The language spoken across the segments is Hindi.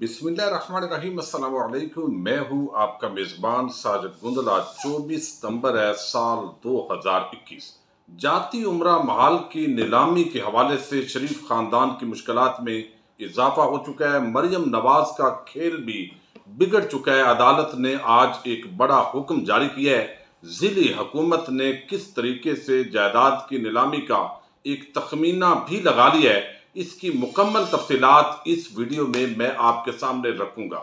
बिस्मिल्लाहिर्रहमानिर्रहीम। अस्सलाम वालेकुम। मैं हूँ आपका मेज़बान साजिद गुंदला। 24 सितंबर है साल 2021। जाती उम्रा महाल की नीलामी के हवाले से शरीफ ख़ानदान की मुश्किलात में इजाफा हो चुका है। मरियम नवाज का खेल भी बिगड़ चुका है। अदालत ने आज एक बड़ा हुक्म जारी किया है। ज़िली हुकूमत ने किस तरीके से जायदाद की नीलामी का एक तखमीना भी लगा लिया है, इसकी मुकम्मल तफसीलात इस वीडियो में मैं आपके सामने रखूंगा।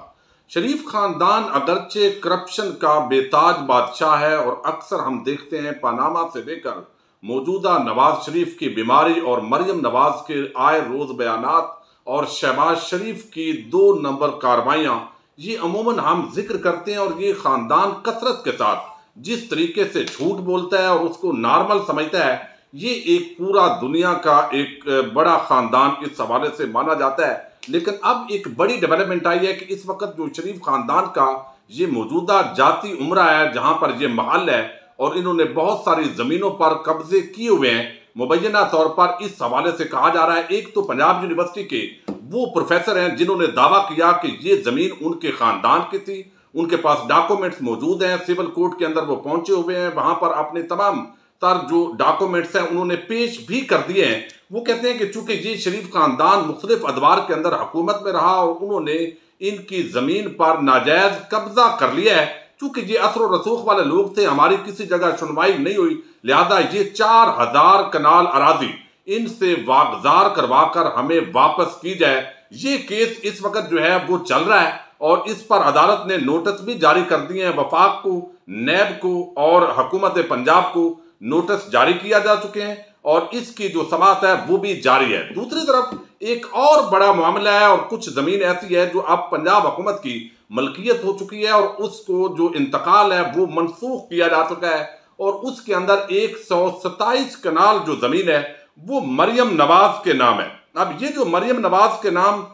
शरीफ खानदान अगरचे करप्शन का बेताज बादशाह है और अक्सर हम देखते हैं पनामा से लेकर मौजूदा नवाज शरीफ की बीमारी और मरियम नवाज के आए रोज बयानात और शहबाज शरीफ की 2 नंबर कार्रवाइयाँ, ये अमूमन हम जिक्र करते हैं। और ये खानदान कसरत के साथ जिस तरीके से झूठ बोलता है और उसको नॉर्मल समझता है, ये एक पूरा दुनिया का एक बड़ा खानदान इस हवाले से माना जाता है। लेकिन अब एक बड़ी डेवलपमेंट आई है कि इस वक्त जो शरीफ खानदान का ये मौजूदा जाती उम्रा है, जहां पर ये महल है और इन्होंने बहुत सारी जमीनों पर कब्जे किए हुए हैं, मुबैना तौर पर इस हवाले से कहा जा रहा है। एक तो पंजाब यूनिवर्सिटी के वो प्रोफेसर हैं जिन्होंने दावा किया कि ये जमीन उनके खानदान की थी, उनके पास डॉक्यूमेंट्स मौजूद हैं, सिविल कोर्ट के अंदर वो पहुंचे हुए हैं, वहां पर अपने तमाम जो डॉक्यूमेंट्स हैं उन्होंने पेश भी कर दिए हैं। वो कहते हैं कि चूंकि ये शरीफ खानदान मुख्तलिफ अदवार के अंदर हुकूमत में रहा और उन्होंने इनकी जमीन पर नाजायज कब्जा कर लिया है, चूंकि ये असर रसूख वाले लोग थे, हमारी किसी जगह सुनवाई नहीं हुई, लिहाजा ये 4000 कनाल अराजी इनसे वागजार करवा कर हमें वापस की जाए। ये केस इस वक्त जो है वो चल रहा है और इस पर अदालत ने नोटिस भी जारी कर दिए हैं। वफाक को, नैब को और हुकूमत पंजाब को नोटिस जारी किया जा चुके हैं और इसकी जो समाअत है वो भी जारी है। दूसरी तरफ एक और बड़ा मामला है और कुछ जमीन ऐसी है जो अब पंजाब हुकूमत की मलकियत हो चुकी है और उसको जो इंतकाल है वो मनसूख किया जा चुका है और उसके अंदर 127 कनाल जो जमीन है वो मरियम नवाज के नाम है। अब ये जो मरियम नवाज के नाम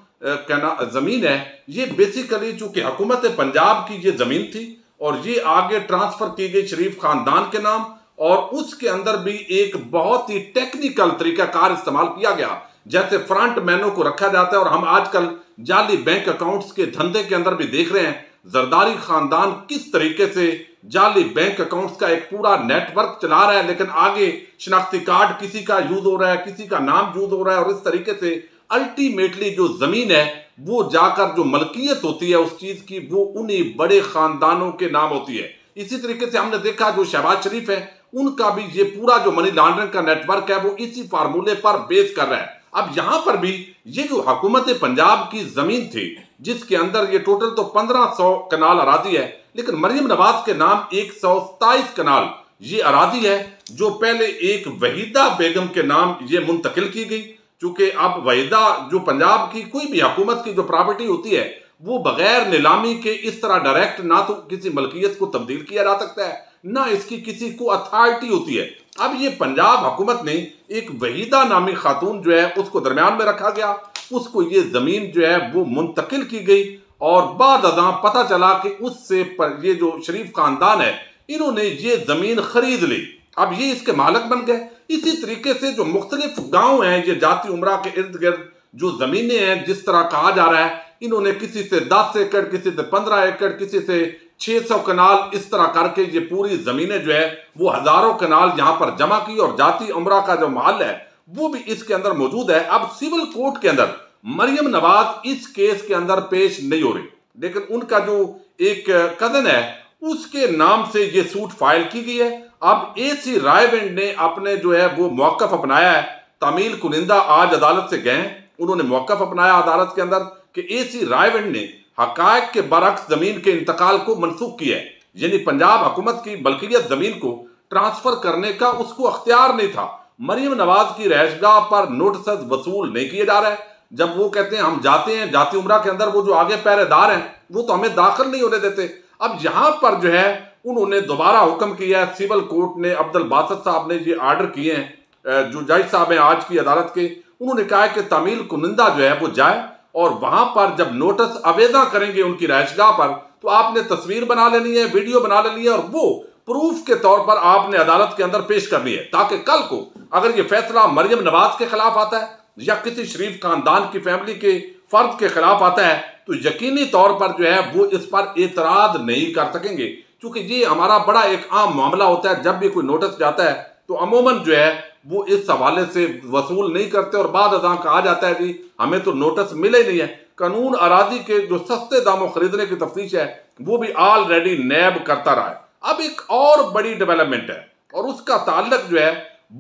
जमीन है, ये बेसिकली चूंकि हुकूमत पंजाब की ये जमीन थी और ये आगे ट्रांसफर की गई शरीफ खानदान के नाम, और उसके अंदर भी एक बहुत ही टेक्निकल तरीकाकार इस्तेमाल किया गया, जैसे फ्रंट मैनों को रखा जाता है। और हम आजकल जाली बैंक अकाउंट्स के धंधे के अंदर भी देख रहे हैं जरदारी खानदान किस तरीके से जाली बैंक अकाउंट्स का एक पूरा नेटवर्क चला रहा है, लेकिन आगे शनाख्ती कार्ड किसी का यूज हो रहा है, किसी का नाम यूज हो रहा है और इस तरीके से अल्टीमेटली जो जमीन है वो जाकर जो मलकियत होती है उस चीज की वो उन्हीं बड़े खानदानों के नाम होती है। इसी तरीके से हमने देखा जो शहबाज शरीफ है उनका भी ये पूरा जो मनी लॉन्ड्रिंग का नेटवर्क है वो इसी फार्मूले पर बेस कर रहा है। अब यहां पर भी ये जो हुकूमत पंजाब की जमीन थी जिसके अंदर ये टोटल तो 1500 कनाल अरादी है, लेकिन मरियम नवाज के नाम 127 कनाल ये अरादी है जो पहले एक वहीदा बेगम के नाम ये मुंतकिल की गई। चूंकि अब वहीदा जो पंजाब की कोई भी हुकूमत की जो प्रॉपर्टी होती है वो बगैर नीलामी के इस तरह डायरेक्ट ना तो किसी मलकियत को तब्दील किया जा सकता है, ना इसकी किसी को अथॉरिटी होती है। अब ये पंजाब हुकूमत ने एक वहीदा नामी खातून जो है उसको दरमियान में रखा गया, उसको ये जमीन जो है वो मुंतकिल की गई और बाद अज़ां पता चला कि उससे पर ये जो शरीफ खानदान है इन्होंने ये जमीन खरीद ली, अब ये इसके मालिक बन गए। इसी तरीके से जो मुख्तलिफ गांव हैं ये जाती उम्रा के इर्द गिर्द जो जमीनें हैं, जिस तरह कहा जा रहा है इन्होंने किसी से 10 एकड़, किसी से 15 एकड़, किसी से 600 कनाल, इस तरह करके ये पूरी जमीनें जो है वो हजारों कनाल यहां पर जमा की और जाती उम्रा का जो महल है वो भी इसके अंदर मौजूद है। अब सिविल कोर्ट के अंदर मरियम नवाज इस केस के अंदर पेश नहीं हो रही, लेकिन उनका जो एक कजन है उसके नाम से ये सूट फाइल की गई है। अब AC रायविंड ने अपने जो है वो मौकफ अपनाया है। तमील कुनिंदा आज अदालत से गए, उन्होंने मौकफ अपनाया अदालत के अंदर कि AC रायविंड ने हकायक के बरक्स जमीन के इंतकाल को मनसूख किया है, यानी पंजाब हुकूमत की मलकियत जमीन को ट्रांसफर करने का उसको अख्तियार नहीं था। मरियम नवाज की रहायशगाह पर नोटिस वसूल नहीं किए जा रहे हैं। जब वो कहते हैं हम जाते हैं जाती उम्रा के अंदर, वो जो आगे पहरेदार हैं वो तो हमें दाखिल नहीं होने देते। अब यहां पर जो है उन्होंने दोबारा हुक्म किया है, सिविल कोर्ट ने अब्दुल बासित साहब ने ये आर्डर किए हैं, जो जज साहब हैं आज की अदालत के, उन्होंने कहा है कि तमील कुनिंदा जो है वो जाए और वहां पर जब नोटिस अवेदा करेंगे उनकी रहायशगाह पर तो आपने तस्वीर बना लेनी है, वीडियो बना लेनी है और वो प्रूफ के तौर पर आपने अदालत के अंदर पेश करनी है, ताकि कल को अगर ये फैसला मरियम नवाज के खिलाफ आता है या किसी शरीफ खानदान की फैमिली के फर्द के खिलाफ आता है तो यकीनी तौर पर जो है वो इस पर एतराज नहीं कर सकेंगे, क्योंकि ये हमारा बड़ा एक आम मामला होता है। जब भी कोई नोटिस जाता है तो अमूमन जो है वो इस हवाले से वसूल नहीं करते और बाद अज़ां कहा जाता है जी हमें तो नोटिस मिले ही नहीं है। कानून अराजी के जो सस्ते दामों खरीदने की तफ्तीश है वो भी ऑलरेडी नैब करता रहा है। अब एक और बड़ी डेवलपमेंट है और उसका ताल्लुक जो है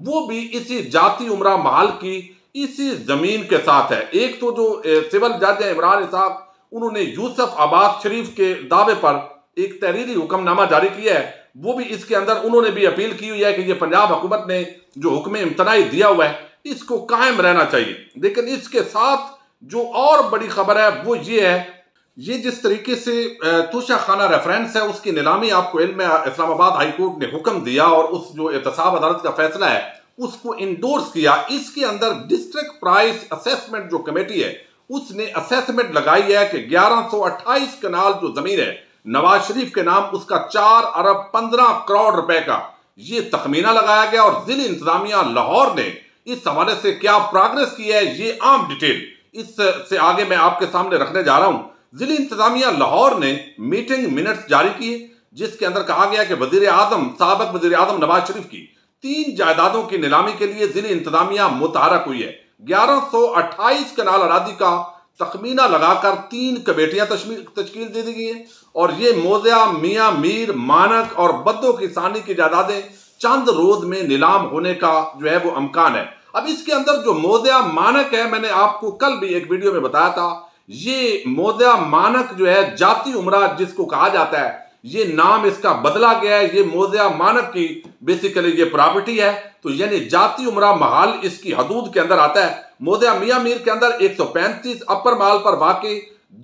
वो भी इसी जाती उमरा महल की इसी जमीन के साथ है। एक तो जो सिविल जज है इमरान इसाक, उन्होंने यूसुफ अब्बास शरीफ के दावे पर एक तहरीरी हुक्मनामा जारी किया है। वो भी इसके अंदर उन्होंने भी अपील की हुई है कि ये पंजाब हुकूमत ने जो हुक्म इम्तनाई दिया हुआ है इसको कायम रहना चाहिए। लेकिन इसके साथ जो और बड़ी खबर है वो ये है, ये जिस तरीके से तोशा खाना रेफरेंस है उसकी नीलामी आपको इल्म है, इस्लामाबाद हाई कोर्ट ने हुक्म दिया और उस जो एहतसाब अदालत का फैसला है उसको इंडोर्स किया। इसके अंदर डिस्ट्रिक्ट प्राइस असेसमेंट जो कमेटी है उसने असेसमेंट लगाई है कि 1128 कनाल जो जमीन है नवाज शरीफ के नाम, उसका 4 अरब 15 करोड़ रुपए का ये तखमीना लगाया गया। और जिला इंतजामिया लाहौर ने इस हवाले से क्या प्रोग्रेस की है ये आम डिटेल इससे आगे मैं आपके सामने रखने जा रहा हूं। जिला इंतजामिया लाहौर ने मीटिंग मिनट्स जारी किए जिसके अंदर कहा गया कि वजीर आजम साबिक वजीर आजम नवाज शरीफ की 3 जायदादों की नीलामी के लिए जिला इंतजामिया मुतहरक हुई है। 1128 कनाल अरादी का तखमीना लगाकर 3 कमेटियां तश्कील दे दी गई हैं और ये मोज़ा, मियां मीर, मानक और बद्दो किसानी की जायदादें चंद रोज में नीलाम होने का जो है वो अमकान है। अब इसके अंदर जो मोज़ा मानक है, मैंने आपको कल भी एक वीडियो में बताया था, ये मोज़ा मानक जो है जाती उमरा जिसको कहा जाता है, ये नाम इसका बदला गया है। ये मोज़ा मानक की बेसिकली ये प्रॉपर्टी है, तो यानी जाती उमरा महल इसकी हदूद के अंदर आता है। मोज़ा मियां मीर के अंदर 135 अपर महल पर वाकई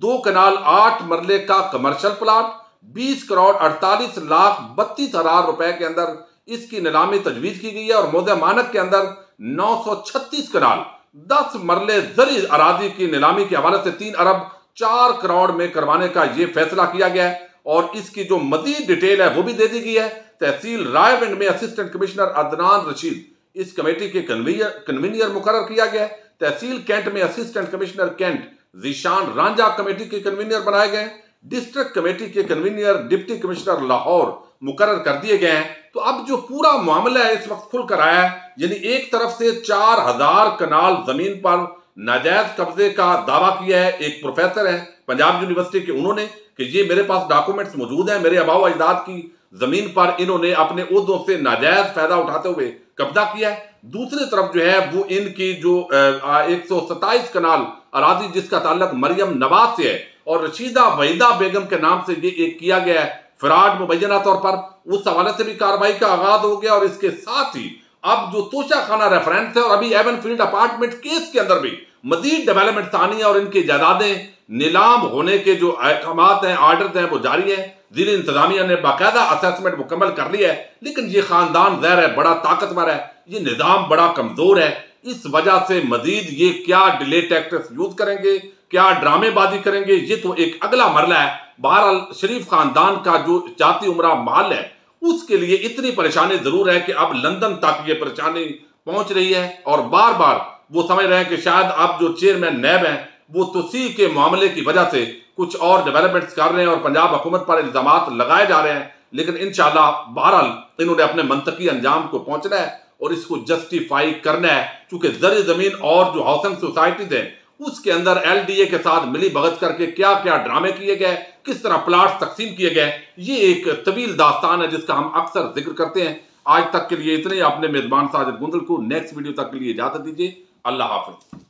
2 कनाल 8 मरले का कमर्शियल प्लाट 20 करोड़ 48 लाख 32 हजार रुपए के अंदर इसकी नीलामी तजवीज की गई है। और मोज़ा मानक के अंदर 936 कनाल 10 मरले जरी अराजी की नीलामी के हवाले से 3 अरब 4 करोड़ में करवाने का यह फैसला किया गया है। और इसकी जो मजीद डिटेल है वो भी दे दी गई है। तहसील रायविंड में असिस्टेंट कमिश्नर अदनान रशीद इस कमेटी के कन्वीनियर मुकर्रर किया गया है। तहसील कैंट में assistant commissioner cantt Zeeshan Ranjha committee के कन्वीनियर बनाए गए। डिस्ट्रिक्ट कमेटी के कन्वीनियर डिप्टी कमिश्नर लाहौर मुकर्रर कर दिए गए हैं। तो अब जो पूरा मामला है इस वक्त खुल कर आया है, यानी एक तरफ से 4000 कनाल जमीन पर नाजायज कब्जे का दावा किया है। एक प्रोफेसर है पंजाब यूनिवर्सिटी के, उन्होंने कि ये मेरे पास डॉक्यूमेंट्स मौजूद हैं, मेरे आबाओ अजदाद की जमीन पर इन्होंने अपने उहदों से नाजायज फायदा उठाते हुए कब्जा किया है। दूसरी तरफ जो है वो इनकी जो 127 कनाल अराजी जिसका ताल्लुक मरियम नवाज से है और रशीदा वहीदा बेगम के नाम से ये एक किया गया है फ्रॉड मुबैना तौर पर, उस हवाले से भी कार्रवाई का आगाज हो गया। और इसके साथ ही अब जो तोशा खाना रेफरेंस है और अभी एवन फील्ड अपार्टमेंट केस के अंदर भी मजीद डेवलपमेंट आनी है और इनकी जायदादें नीलाम होने के जो अहकामात हैं, आर्डर हैं वो जारी है। जिला इंतजामिया ने बाकायदा असेसमेंट मुकम्मल कर लिया है, लेकिन ये खानदान ज़हर है, बड़ा ताकतवर है, ये निज़ाम बड़ा कमजोर है। इस वजह से मजीद ये क्या डिले टैक्टिक्स यूज करेंगे, क्या ड्रामेबाजी करेंगे, ये तो एक अगला मरला है। बहरहाल शरीफ खानदान का जो जाती उमरा महल है उसके लिए इतनी परेशानी जरूर है कि अब लंदन तक ये परेशानी पहुंच रही है और बार बार वो समझ रहे हैं कि शायद अब जो चेयरमैन नैब हैं वो तोसी के मामले की वजह से कुछ और डेवलपमेंट्स कर रहे हैं और पंजाब हुकूमत पर इल्जामात लगाए जा रहे हैं। लेकिन इंशाल्लाह बहरहाल इन्होंने अपने मंतकी अंजाम को पहुंचना है और इसको जस्टिफाई करना है, क्योंकि जर जमीन और जो हाउसिंग सोसाइटीज हैं उसके अंदर LDA के साथ मिली भगत करके क्या क्या ड्रामे किए गए, किस तरह प्लाट तकसीम किए गए, ये एक तवील दास्तान है जिसका हम अक्सर जिक्र करते हैं। आज तक के लिए इतने। अपने मेजबान साजिद गुंदल को नेक्स्ट वीडियो तक के लिए इजाजत दीजिए। अल्लाह हाफिज।